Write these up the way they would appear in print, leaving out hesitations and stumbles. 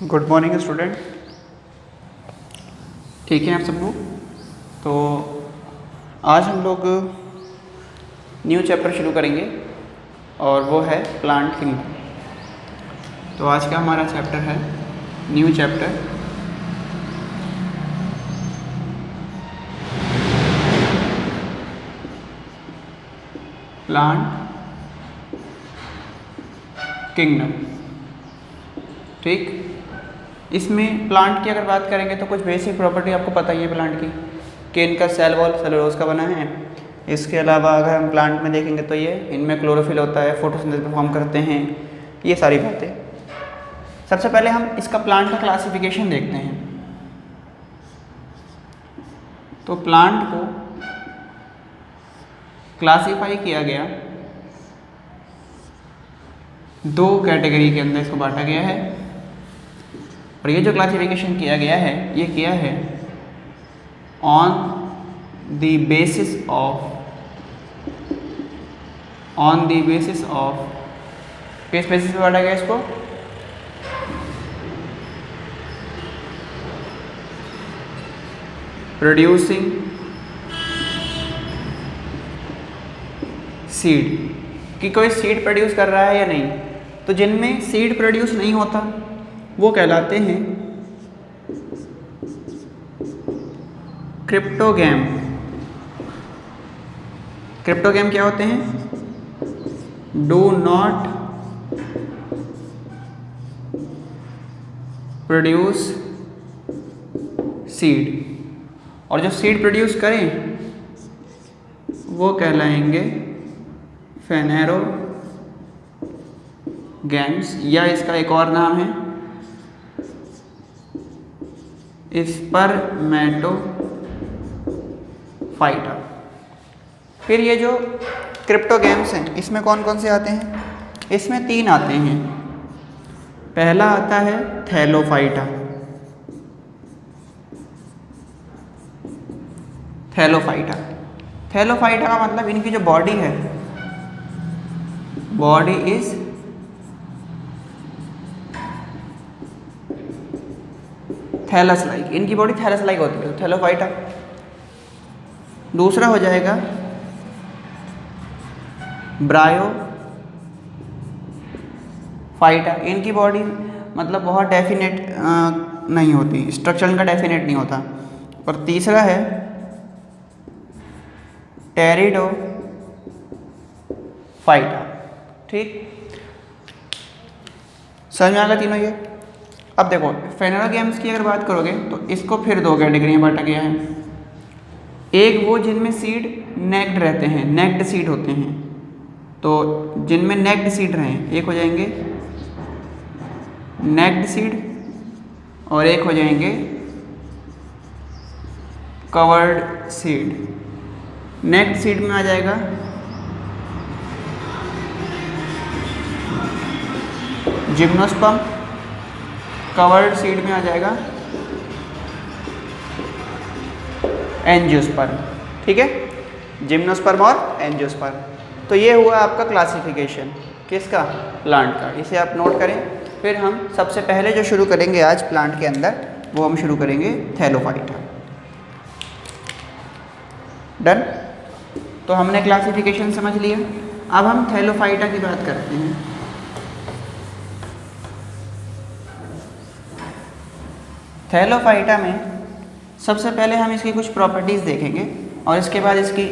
Good morning student. ठीक है आप सब लोग। तो आज हम लोग न्यू चैप्टर शुरू करेंगे और वो है प्लांट किंगडम। तो आज का हमारा चैप्टर है न्यू चैप्टर प्लांट किंगडम। ठीक, इसमें प्लांट की अगर बात करेंगे तो कुछ बेसिक प्रॉपर्टी आपको पता ही है प्लांट की, कि इनका सेल वॉल सेलुलोज का बना है। इसके अलावा अगर हम प्लांट में देखेंगे तो ये इनमें क्लोरोफिल होता है, फोटोसिंथेसिस परफॉर्म करते हैं, ये सारी बातें। सबसे पहले हम इसका प्लांट का क्लासिफिकेशन देखते हैं। तो प्लांट को क्लासीफाई किया गया दो कैटेगरी के अंदर, इसको बांटा गया है। और ये जो क्लासिफिकेशन किया गया है ये किया है ऑन द बेसिस ऑफ किस बेसिस पे बांटा गया इसको? प्रोड्यूसिंग सीड, कि कोई सीड प्रोड्यूस कर रहा है या नहीं। तो जिनमें सीड प्रोड्यूस नहीं होता वो कहलाते हैं क्रिप्टोगैम। क्रिप्टोगैम क्या होते हैं? Do not produce seed. और जो सीड प्रोड्यूस करें वो कहलाएंगे फेनेरोगैम्स, या इसका एक और नाम है स्पर्मेटोफाइटा। फिर ये जो क्रिप्टोगैम्स हैं इसमें कौन कौन से आते हैं? इसमें तीन आते हैं। पहला आता है थैलोफाइटा। थैलोफाइटा का मतलब इनकी जो बॉडी है, बॉडी इज थैलस लाइक, इनकी बॉडी थैलस लाइक होती है, थैलोफाइटा। दूसरा हो जाएगा ब्रायोफाइटा। इनकी बॉडी मतलब बहुत डेफिनेट नहीं होती, स्ट्रक्चर इनका डेफिनेट नहीं होता। और तीसरा है टेरिडोफाइटा। ठीक, समझ में आ गया तीनों ये? अब देखो फेनेरोगैम्स की अगर बात करोगे तो इसको फिर दो कैटेगरी में बांटा गया है। एक वो जिनमें सीड नेक्ड रहते हैं, नेक्ड सीड होते हैं। तो जिनमें नेक्ड सीड रहें एक हो जाएंगे नेक्ड सीड और एक हो जाएंगे कवर्ड सीड। नेक्ड सीड में आ जाएगा जिम्नोस्पर्म, कवर्ड सीड में आ जाएगा एंजियोस्पर्म। ठीक है, जिम्नोस्पर्म और एंजियोस्पर्म। तो ये हुआ आपका क्लासिफिकेशन किसका? प्लांट का। इसे आप नोट करें। फिर हम सबसे पहले जो शुरू करेंगे आज प्लांट के अंदर वो हम शुरू करेंगे थैलोफाइटा। डन। तो हमने क्लासिफिकेशन समझ लिया। अब हम थैलोफाइटा की बात करते हैं। थैलोफाइटा में सबसे पहले हम इसकी कुछ प्रॉपर्टीज़ देखेंगे और इसके बाद इसकी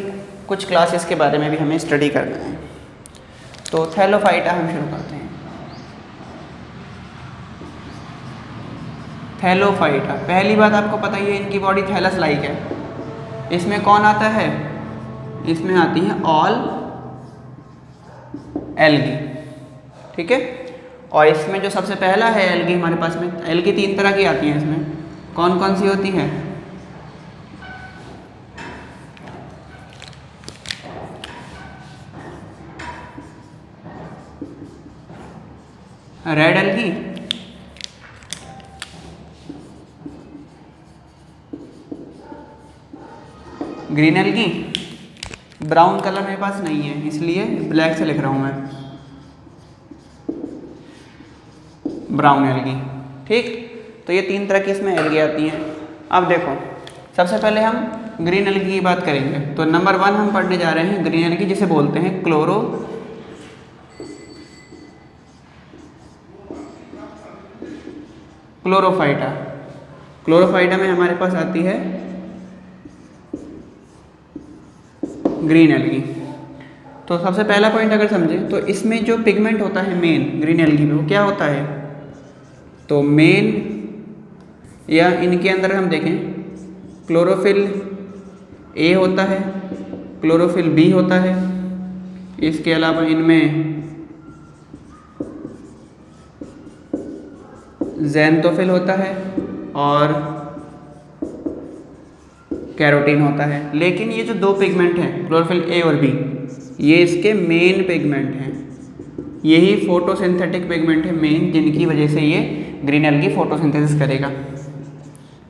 कुछ क्लासेस के बारे में भी हमें स्टडी करना है। तो थैलोफाइटा हम शुरू करते हैं। थैलोफाइटा, पहली बात आपको पता ही है इनकी बॉडी थैलस लाइक है। इसमें कौन आता है? इसमें आती है ऑल एल्गी। ठीक है, और इसमें जो सबसे पहला है एल्गी हमारे पास में, एल्गी तीन तरह की आती हैं। इसमें कौन कौन सी होती है? Red algae, green algae, brown colour मेरे पास नहीं है इसलिए ब्लैक से लिख रहा हूँ मैं, ब्राउन एल्गी। ठीक, तो ये 3 तरह की इसमें एल्गी आती हैं। अब देखो, सबसे पहले हम ग्रीन एल्गी की बात करेंगे। तो नंबर 1 हम पढ़ने जा रहे हैं ग्रीन एल्गी, जिसे बोलते हैं क्लोरोफाइटा। क्लोरोफाइटा में हमारे पास आती है ग्रीन एल्गी। तो सबसे पहला पॉइंट अगर समझें तो इसमें जो पिगमेंट होता है मेन ग्रीन एल्गी में, वो क्या होता है? तो मेन या इनके अंदर हम देखें, क्लोरोफिल ए होता है, क्लोरोफिल बी होता है, इसके अलावा इनमें ज़ैंथोफिल होता है और कैरोटीन होता है। लेकिन ये जो 2 पिगमेंट हैं क्लोरोफिल ए और बी, ये इसके मेन पिगमेंट हैं। यही फोटोसिंथेटिक पिगमेंट है मेन, जिनकी वजह से ये ग्रीन एल्गी फोटोसिंथेसिस करेगा।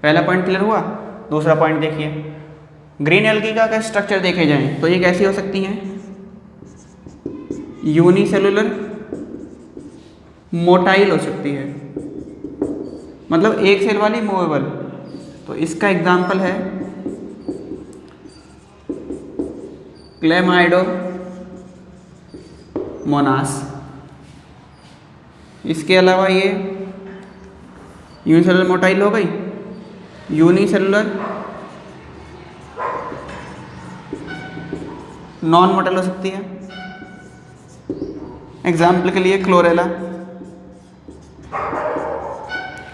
पहला पॉइंट क्लियर हुआ। दूसरा पॉइंट देखिए, ग्रीन एल्गी का अगर स्ट्रक्चर देखे जाएं तो ये कैसी हो सकती हैं? यूनिसेलुलर मोटाइल हो सकती है, मतलब एक सेल वाली मूवेबल। तो इसका एग्जाम्पल है क्लेमाइडोमोनास। इसके अलावा ये यूनिसेलुलर मोटाइल हो गई, यूनिसेलुलर नॉन मोटाइल हो सकती है। एग्जाम्पल के लिए क्लोरेला,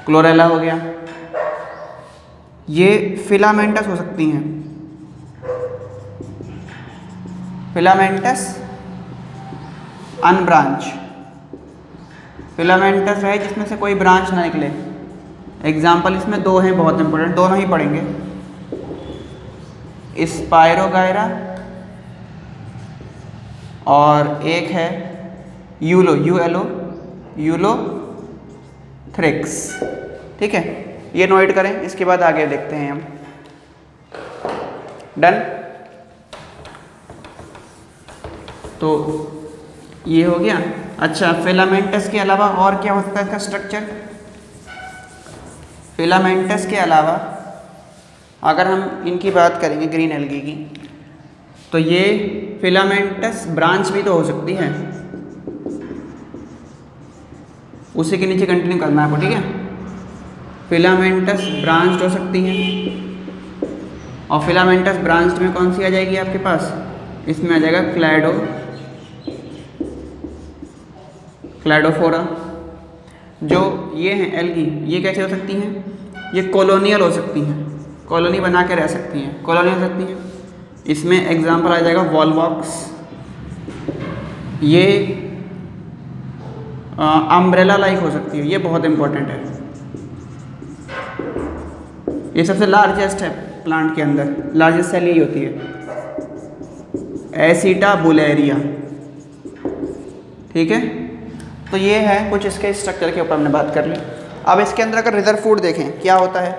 क्लोरेला हो गया। ये फिलामेंटस हो सकती हैं, फिलामेंटस अनब्रांच। फिलामेंटस है जिसमें से कोई ब्रांच ना निकले। एग्जाम्पल इसमें 2 हैं बहुत इंपॉर्टेंट, दोनों ही पढ़ेंगे। स्पायरोगायरा और एक है यूलोथ्रिक्स। ठीक है, ये नोट करें, इसके बाद आगे देखते हैं हम। डन। तो ये हो गया। अच्छा, फिलामेंटस के अलावा और क्या हो सकता है इसका स्ट्रक्चर? फिलामेंटस के अलावा अगर हम इनकी बात करेंगे ग्रीन एल्गी की, तो ये फिलामेंटस ब्रांच भी तो हो सकती है। उसी के नीचे कंटिन्यू करना है आपको, ठीक है। फिलामेंटस ब्रांच हो सकती हैं, और फिलामेंटस ब्रांच में कौन सी आ जाएगी आपके पास? इसमें आ जाएगा क्लैडोफोरा। जो ये हैं एल्गी, ये कैसे हो सकती हैं? ये कॉलोनियल हो सकती हैं, कॉलोनी बना के रह सकती हैं, कॉलोनी हो सकती हैं। इसमें एग्जाम्पल आ जाएगा वॉलवॉक्स। ये अम्ब्रेला लाइक हो सकती है, ये बहुत इंपॉर्टेंट है। ये सबसे लार्जेस्ट है प्लांट के अंदर, लार्जेस्ट सेल यही होती है, एसिटाबुलेरिया। ठीक है, तो ये है कुछ इसके स्ट्रक्चर के ऊपर हमने बात कर ली। अब इसके अंदर अगर रिजर्व फूड देखें क्या होता है?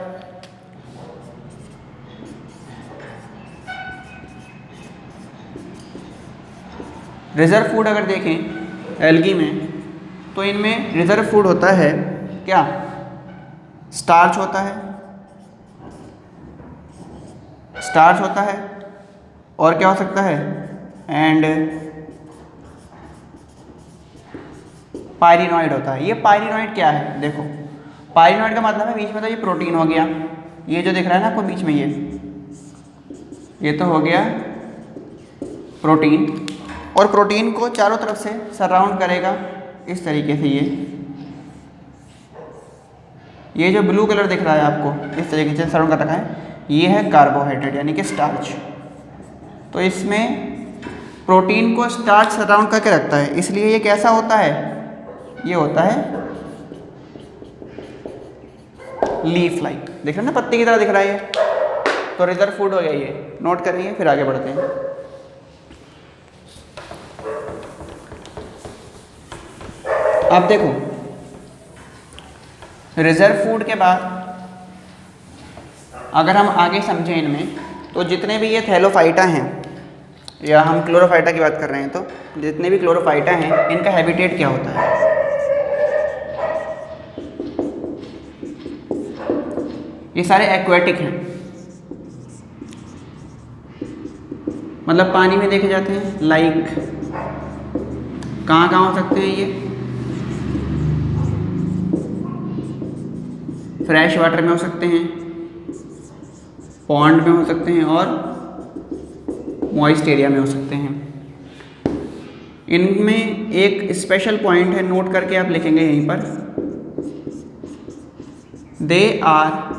रिजर्व फूड अगर देखें एल्गी में, तो इनमें रिजर्व फूड होता है क्या? स्टार्च होता है, स्टार्च होता है, और क्या हो सकता है? एंड पायरिनॉइड होता है। ये पायरिनॉइड क्या है? देखो, पायरिनॉइड का मतलब है बीच में तो ये प्रोटीन हो गया, ये जो दिख रहा है ना आपको बीच में, ये तो हो गया प्रोटीन, और प्रोटीन को चारों तरफ से सराउंड करेगा इस तरीके से। ये जो ब्लू कलर दिख रहा है आपको इस तरीके से सराउंड कर रखा है, ये है कार्बोहाइड्रेट यानी कि स्टार्च। तो इसमें प्रोटीन को स्टार्च सराउंड करके रखता है, इसलिए ये कैसा होता है? ये होता है लीफ लाइक। देख रहे हैं ना, पत्ती की तरह दिख रहा है ये। तो रिजर्व फूड हो गया, ये नोट करिए, फिर आगे बढ़ते हैं। अब देखो, रिजर्व फूड के बाद अगर हम आगे समझें इनमें, तो जितने भी ये थैलोफाइटा हैं, या हम क्लोरोफाइटा की बात कर रहे हैं, तो जितने भी क्लोरोफाइटा हैं इनका हैबिटेट क्या होता है? ये सारे एक्वेटिक हैं, मतलब पानी में देखे जाते हैं। लाइक कहाँ कहाँ हो सकते हैं ये? फ्रेश वाटर में हो सकते हैं, पॉन्ड में हो सकते हैं और मॉइस्ट एरिया में हो सकते हैं। इनमें एक स्पेशल पॉइंट है, नोट करके आप लिखेंगे यहीं पर, they are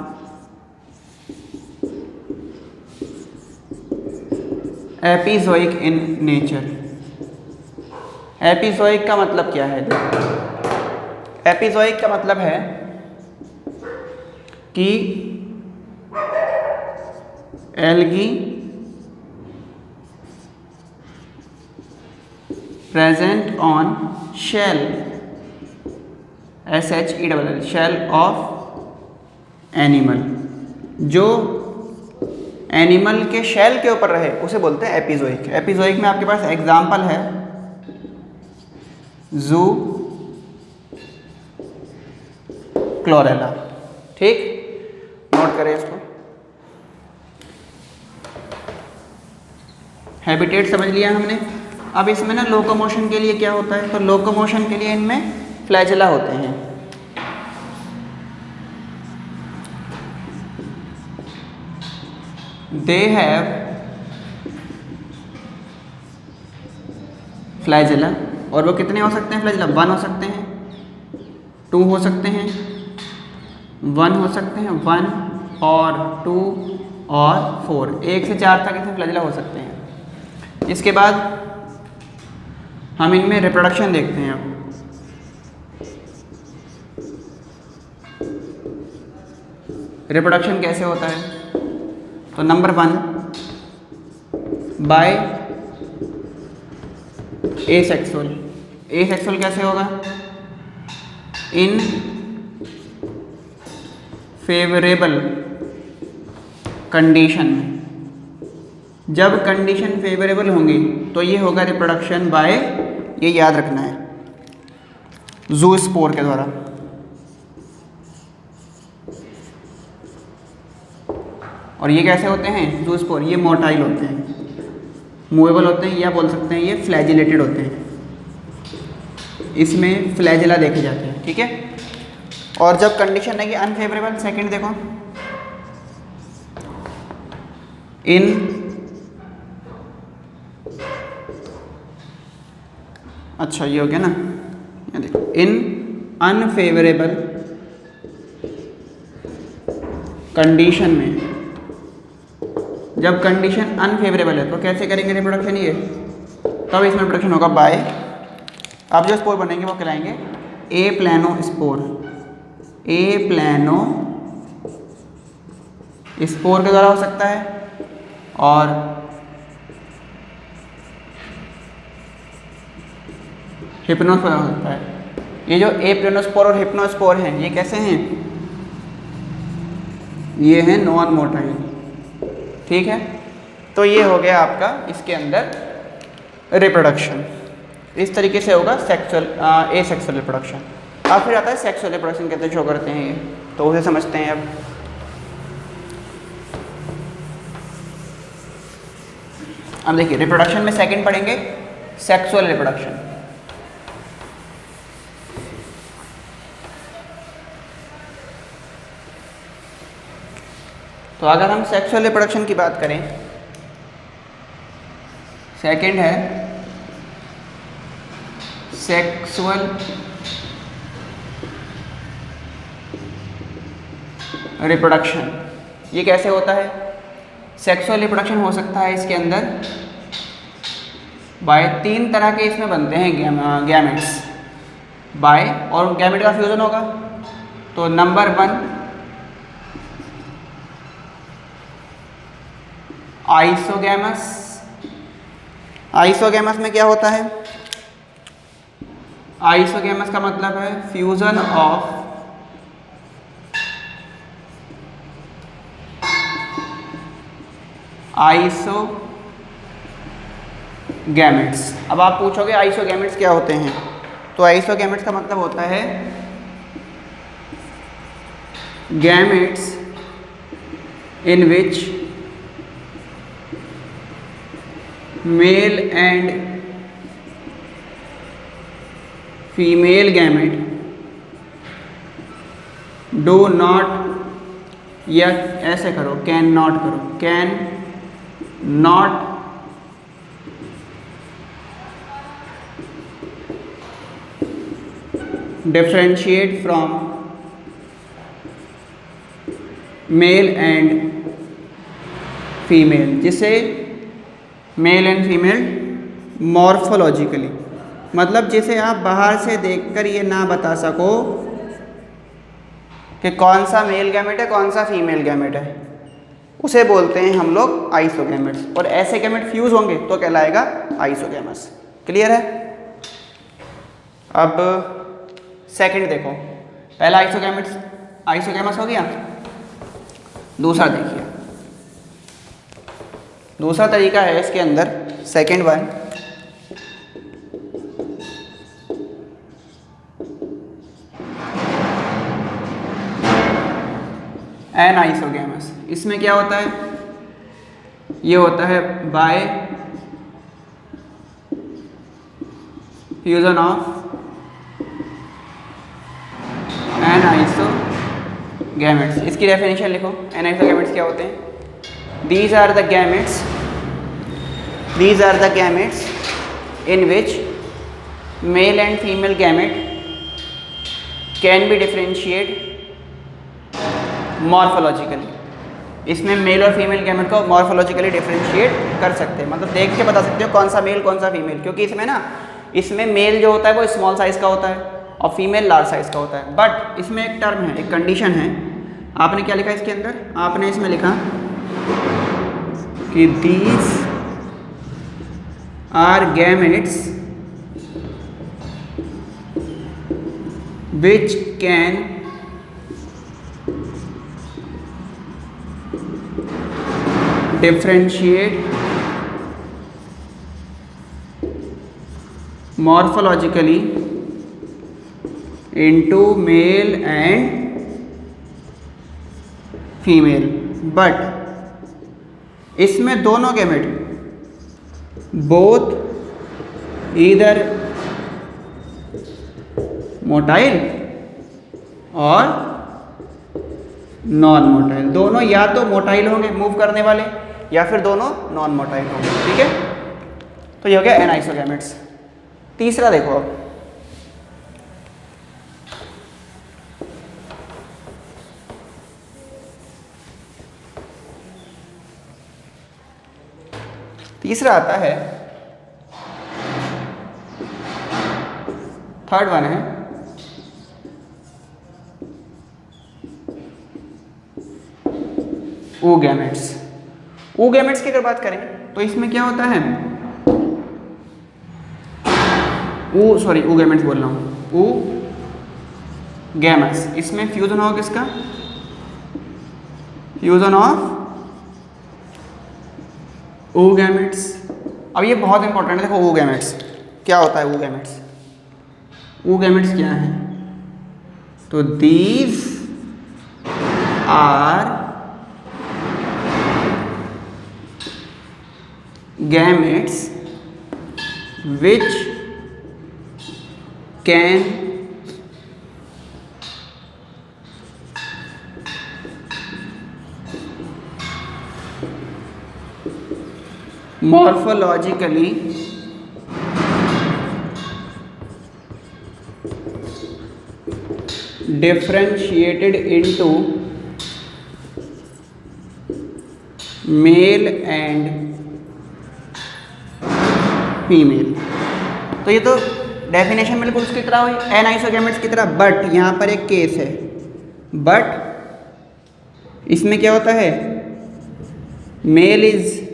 epizoic in nature. Epizoic का मतलब क्या है? एपिजोइक का मतलब है कि algae present on shell, SHELL, shell of animal, जो एनिमल के शेल के ऊपर रहे उसे बोलते हैं एपिजोइक। एपिजोइक में आपके पास एग्जाम्पल है जू क्लोरेला। ठीक, नोट करें इसको। हैबिटेट समझ लिया हमने। अब इसमें ना लोकोमोशन के लिए क्या होता है? तो लोकोमोशन के लिए इनमें फ्लैजेला होते हैं। दे हैव फ्लैजेला, और वो कितने हो सकते हैं फ्लैजेला? 1 हो सकते हैं, 2 हो सकते हैं, 1 हो सकते हैं, 1 और 2 और 4, 1 से 4 तक इसमें फ्लैजेला हो सकते हैं। इसके बाद हम इनमें रिप्रोडक्शन देखते हैं। अब रिप्रोडक्शन कैसे होता है? तो नंबर 1 बाय एसेक्सुअल। एसेक्सुअल कैसे होगा? इन फेवरेबल कंडीशन में, जब कंडीशन फेवरेबल होंगी तो ये होगा रिप्रोडक्शन बाय, ये याद रखना है, ज़ूस्पोर के द्वारा। और ये कैसे होते हैं ज़ूस्पोर? ये मोटाइल होते हैं, मूवेबल होते हैं, या बोल सकते हैं ये फ्लैजिलेटेड होते हैं। इसमें फ्लैजिला देखे जाते हैं। ठीक है, और जब कंडीशन है कि अनफेवरेबल, सेकंड देखो, इन अच्छा ये हो गया ना, ये देखो, इन अनफेवरेबल कंडीशन में, जब कंडीशन अनफेवरेबल है तो कैसे करेंगे रिप्रोडक्शन? ये तब इसमें रिप्रोडक्शन होगा बाय, अब जो स्पोर बनेंगे वो कहलाएंगे ए प्लानो स्पोर। ए प्लानो स्पोर के द्वारा हो सकता है, और हिप्नोस्पोर हो सकता है। ये जो ए प्लानोस्पोर और हिप्नोस्पोर हैं, ये कैसे हैं? ये हैं नॉन मोटाइल। ठीक है, तो ये हो गया आपका इसके अंदर रिप्रोडक्शन। इस तरीके से होगा सेक्सुअल एसेक्सुअल रिप्रोडक्शन। अब फिर आता है सेक्सुअल रिप्रोडक्शन कैसे शो करते हैं ये, तो उसे समझते हैं। अब देखिए रिप्रोडक्शन में सेकंड पढ़ेंगे सेक्सुअल रिप्रोडक्शन। तो अगर हम सेक्सुअल रिप्रोडक्शन की बात करें, सेकंड है सेक्सुअल रिप्रोडक्शन। ये कैसे होता है? सेक्सुअल रिप्रोडक्शन हो सकता है इसके अंदर बाय 3 तरह के इसमें बनते हैं गैमेट्स बाय, और गैमेट का फ्यूजन होगा। तो नंबर 1 आइसोगैमस। आइसोगैमस में क्या होता है? आइसोगैमस का मतलब है फ्यूजन ऑफ आइसोगैमेट्स। अब आप पूछोगे आइसोगैमेट्स क्या होते हैं? तो आइसोगैमेट्स का मतलब होता है gametes in which male and female gamete do not, या ऐसे करो कैन नॉट करो, can not differentiate from male and female, जिसे मेल एंड फीमेल मॉर्फोलॉजिकली, मतलब जिसे आप बाहर से देखकर ये ना बता सको कि कौन सा मेल गैमेट है कौन सा फीमेल गैमेट है, उसे बोलते हैं हम लोग आइसोगैमेट्स। और ऐसे गैमेट फ्यूज होंगे तो कहलाएगा आइसोगैमस। क्लियर है? अब सेकंड देखो, पहला आइसोगैमस हो गया। दूसरा देखिए, दूसरा तरीका है इसके अंदर, सेकंड वन, एनाइसोगैमस। इसमें क्या होता है? ये होता है बाय फ्यूजन ऑफ एनाइसोगैमेट्स। इसकी डेफिनेशन लिखो। एनाइसोगैमेट्स क्या होते हैं? These are the gametes in which male and female gamete can be differentiated morphologically। इसमें मेल और फीमेल गैमेट को मॉर्फोलॉजिकली डिफरेंशिएट कर सकते हैं, मतलब देख के बता सकते हो कौन सा मेल कौन सा फीमेल, क्योंकि इसमें मेल जो होता है वो स्मॉल साइज़ का होता है और फीमेल लार्ज साइज़ का होता है। बट इसमें एक टर्म है, एक कंडीशन है। आपने क्या लिखा इसके अंदर? आपने इसमें लिखा कि these are gametes which can differentiate morphologically into male and female, but इसमें दोनों गैमेट बोथ ईदर मोटाइल और नॉन मोटाइल, दोनों या तो मोटाइल होंगे मूव करने वाले या फिर दोनों नॉन मोटाइल होंगे। ठीक है, तो ये हो गया एनाइसोगैमेट्स। तीसरा देखो, अब तीसरा आता है, थर्ड वन है oogametes। oogametes की अगर बात करें तो इसमें क्या होता है? oogametes बोल रहा हूँ, oogametes। इसमें फ्यूजन होगा किसका? Fusion of oogametes। अब ये बहुत इंपॉर्टेंट है, देखो oogametes क्या होता है? oogametes क्या है? तो these are gametes which can morphologically differentiated into male and female. तो ये तो डेफिनेशन बिल्कुल उसकी तरह हुई, एनाइसोगैमेट्स की तरह। बट यहाँ पर एक केस है, बट इसमें क्या होता है? Male is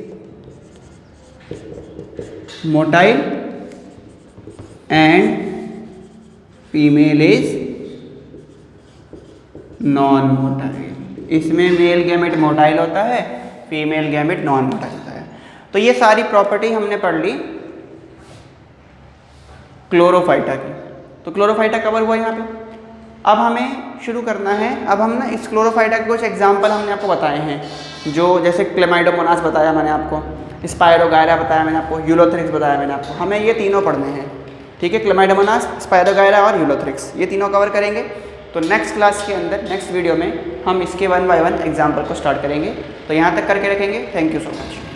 motile and female is non motile. इसमें मेल गैमेट मोटाइल होता है, फीमेल गैमेट नॉन मोटाइल होता है। तो ये सारी प्रॉपर्टी हमने पढ़ ली क्लोरोफाइटा की। तो क्लोरोफाइटा कवर हुआ यहाँ पे। अब हमें शुरू करना है, अब हम ना इस क्लोरोफाइटा के कुछ एग्जाम्पल हमने आपको बताए हैं, जो जैसे क्लेमाइडोमोनास बताया मैंने आपको, स्पायरोगायरा बताया मैंने आपको, यूलोथ्रिक्स बताया मैंने आपको, हमें ये तीनों पढ़ने हैं। ठीक है, क्लेमाइडोमोनास, स्पायरोगायरा और यूलोथ्रिक्स, ये तीनों कवर करेंगे। तो नेक्स्ट क्लास के अंदर, नेक्स्ट वीडियो में हम इसके 1 बाय 1 एग्जाम्पल को स्टार्ट करेंगे। तो यहाँ तक करके रखेंगे। Thank you so much.